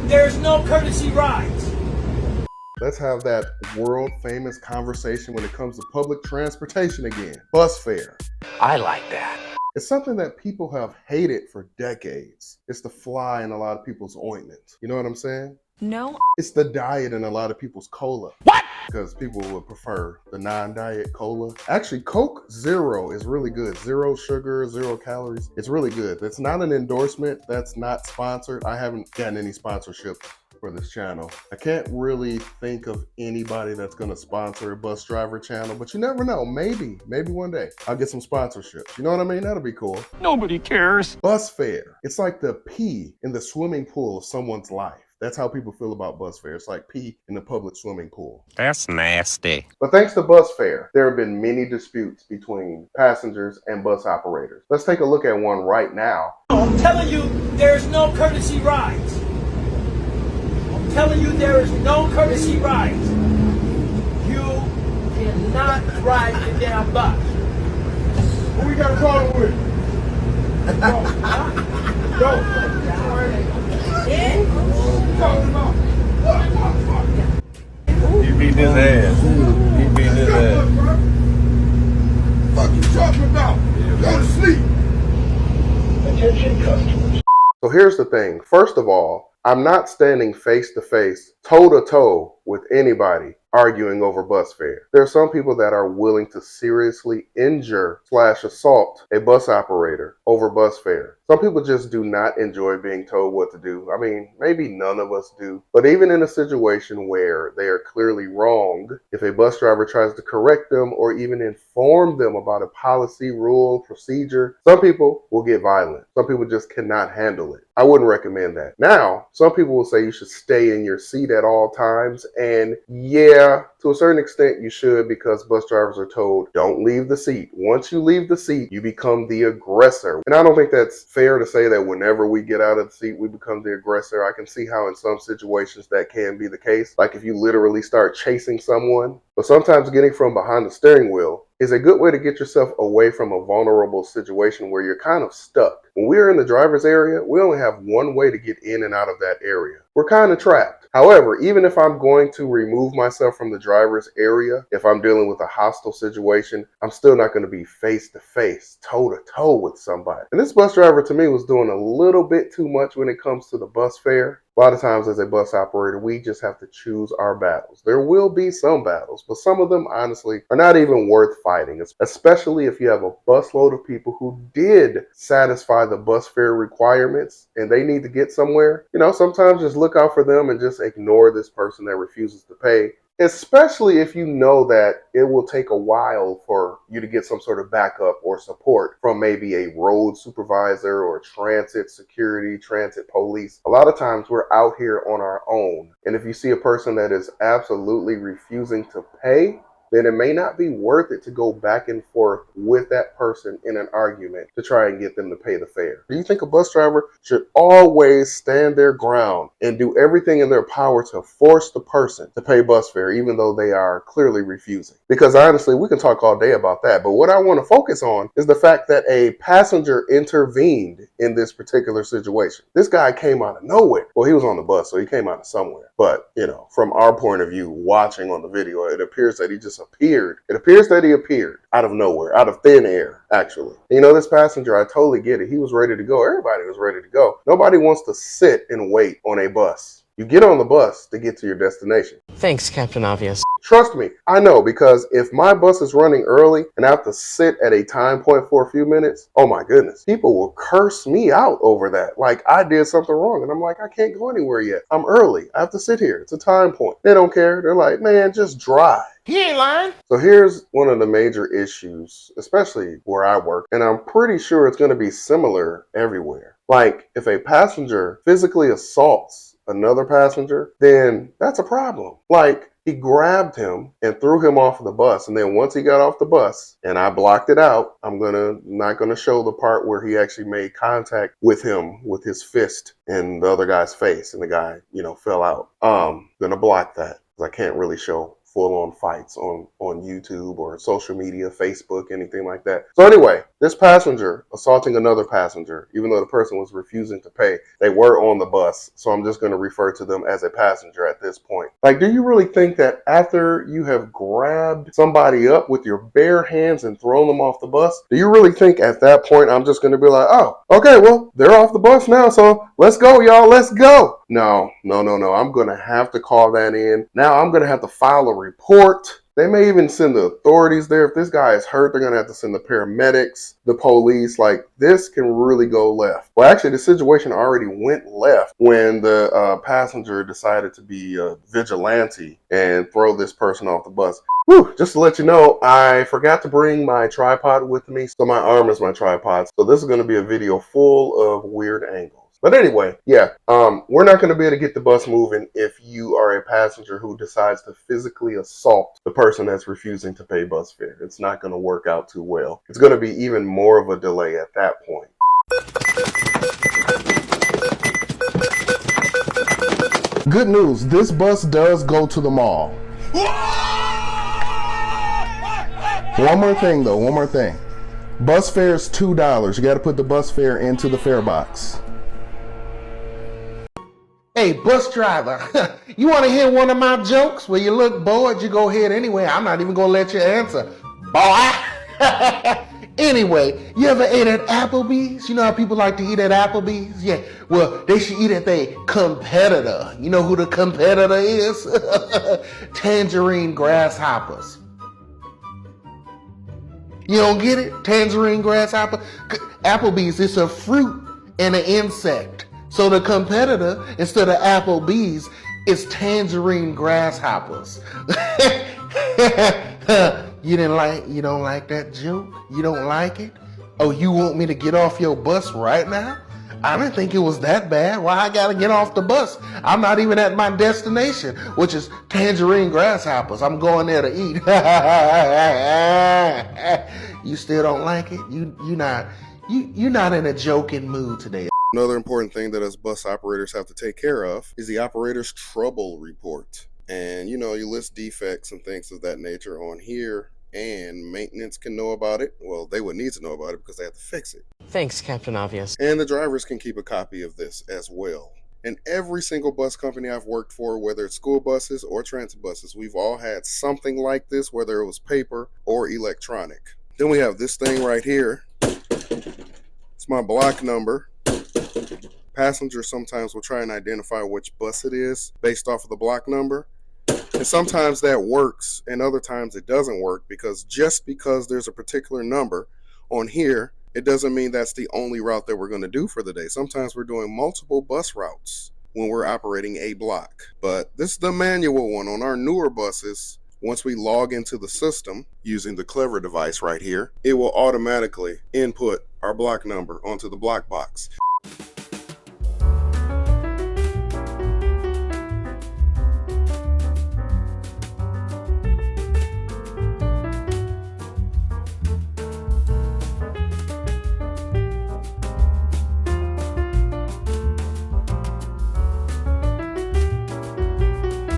there's no courtesy rides. Let's have that world famous conversation when it comes to public transportation again. Bus fare. I like that. It's something that people have hated for decades. It's the fly in a lot of people's ointment. You know what I'm saying? No. It's the diet in a lot of people's cola. What? Because people would prefer the non-diet cola. Actually, Coke Zero is really good. 0 sugar, 0 calories. It's really good. That's not an endorsement. That's not sponsored. I haven't gotten any sponsorship for this channel. I can't really think of anybody that's going to sponsor a bus driver channel, but you never know. Maybe one day I'll get some sponsorships. You know what I mean? That'll be cool. Nobody cares. Bus fare. It's like the pee in the swimming pool of someone's life. That's how people feel about bus fare. It's like pee in the public swimming pool. That's nasty. But thanks to bus fare, there have been many disputes between passengers and bus operators. Let's take a look at one right now. I'm telling you, there's no courtesy rides. I'm telling you, there is no courtesy rides. You cannot ride the damn bus. Who we got a problem with? Go. He beat his ass. He beat his ass. What you talking about? Go to sleep. Attention customers. So here's the thing. First of all, I'm not standing face to face, toe to toe with anybody arguing over bus fare. There are some people that are willing to seriously injure / assault a bus operator over bus fare. Some people just do not enjoy being told what to do. I mean, maybe none of us do. But even in a situation where they are clearly wrong, if a bus driver tries to correct them or even inform them about a policy, rule, procedure, some people will get violent. Some people just cannot handle it. I wouldn't recommend that. Now, some people will say you should stay in your seat at all times. And yeah, to a certain extent you should, because bus drivers are told, don't leave the seat. Once you leave the seat, you become the aggressor. And I don't think that's fair to say that whenever we get out of the seat, we become the aggressor. I can see how in some situations that can be the case. Like if you literally start chasing someone. But sometimes getting from behind the steering wheel is a good way to get yourself away from a vulnerable situation where you're kind of stuck. When we're in the driver's area, we only have one way to get in and out of that area. We're kind of trapped. However, even if I'm going to remove myself from the driver's area, if I'm dealing with a hostile situation, I'm still not going to be face to face, toe to toe with somebody. And this bus driver to me was doing a little bit too much when it comes to the bus fare. A lot of times as a bus operator, we just have to choose our battles. There will be some battles, but some of them honestly are not even worth fighting, especially if you have a busload of people who did satisfy the bus fare requirements and they need to get somewhere. You know, sometimes just look out for them and just ignore this person that refuses to pay. Especially if you know that it will take a while for you to get some sort of backup or support from maybe a road supervisor or transit security, transit police. A lot of times we're out here on our own. And if you see a person that is absolutely refusing to pay, then it may not be worth it to go back and forth with that person in an argument to try and get them to pay the fare. Do you think a bus driver should always stand their ground and do everything in their power to force the person to pay bus fare, even though they are clearly refusing? Because honestly, we can talk all day about that. But what I want to focus on is the fact that a passenger intervened in this particular situation. This guy came out of nowhere. Well, he was on the bus, so he came out of somewhere. But, you know, from our point of view, watching on the video, it appears that he just appeared. It appears that he appeared out of nowhere, out of thin air, actually. You know, this passenger, I totally get it. He was ready to go. Everybody was ready to go. Nobody wants to sit and wait on a bus. You get on the bus to get to your destination. Thanks, Captain Obvious. Trust me, I know, because if my bus is running early and I have to sit at a time point for a few minutes, oh my goodness, people will curse me out over that. Like I did something wrong and I'm like, I can't go anywhere yet. I'm early. I have to sit here. It's a time point. They don't care. They're like, man, just drive. He ain't lying. So here's one of the major issues, especially where I work, and I'm pretty sure it's going to be similar everywhere. Like if a passenger physically assaults another passenger, then that's a problem. Like he grabbed him and threw him off the bus. And then once he got off the bus and I blocked it out, I'm not gonna show the part where he actually made contact with him with his fist in the other guy's face and the guy, you know, fell out. Gonna block that. I can't really show full-on fights on YouTube or social media, Facebook, anything like that. So anyway, this passenger assaulting another passenger, even though the person was refusing to pay, they were on the bus. So I'm just going to refer to them as a passenger at this point. Like, do you really think that after you have grabbed somebody up with your bare hands and thrown them off the bus, do you really think at that point I'm just going to be like, oh, okay, well, they're off the bus now, so let's go, y'all, let's go. No. I'm going to have to call that in. Now I'm going to have to file a report. They may even send the authorities there. If this guy is hurt, they're going to have to send the paramedics, the police. Like, this can really go left. Well, actually, the situation already went left when the passenger decided to be a vigilante and throw this person off the bus. Whew, just to let you know, I forgot to bring my tripod with me, so my arm is my tripod. So this is going to be a video full of weird angles. But anyway, yeah, we're not going to be able to get the bus moving if you are a passenger who decides to physically assault the person that's refusing to pay bus fare. It's not going to work out too well. It's going to be even more of a delay at that point. Good news, this bus does go to the mall. One more thing though, one more thing. Bus fare is $2. You got to put the bus fare into the fare box. Hey, bus driver, you want to hear one of my jokes? Well, you look bored, you go ahead anyway. I'm not even going to let you answer. Boy! Anyway, you ever ate at Applebee's? You know how people like to eat at Applebee's? Yeah, well, they should eat at their competitor. You know who the competitor is? Tangerine grasshoppers. You don't get it? Tangerine grasshopper? Applebee's is a fruit and an insect. So the competitor, instead of Applebee's, is tangerine grasshoppers. You don't like that joke? You don't like it? Oh, you want me to get off your bus right now? I didn't think it was that bad. Why I gotta get off the bus? I'm not even at my destination, which is tangerine grasshoppers. I'm going there to eat. You still don't like it? You're not in a joking mood today. Another important thing that us bus operators have to take care of is the operator's trouble report. And, you list defects and things of that nature on here, and maintenance can know about it. Well, they would need to know about it because they have to fix it. Thanks, Captain Obvious. And the drivers can keep a copy of this as well. And every single bus company I've worked for, whether it's school buses or transit buses, we've all had something like this, whether it was paper or electronic. Then we have this thing right here. It's my block number. Passengers sometimes will try and identify which bus it is based off of the block number. And sometimes that works, and other times it doesn't work, because just because there's a particular number on here, it doesn't mean that's the only route that we're going to do for the day. Sometimes we're doing multiple bus routes when we're operating a block. But this is the manual one. On our newer buses, once we log into the system using the clever device right here, it will automatically input our block number onto the block box.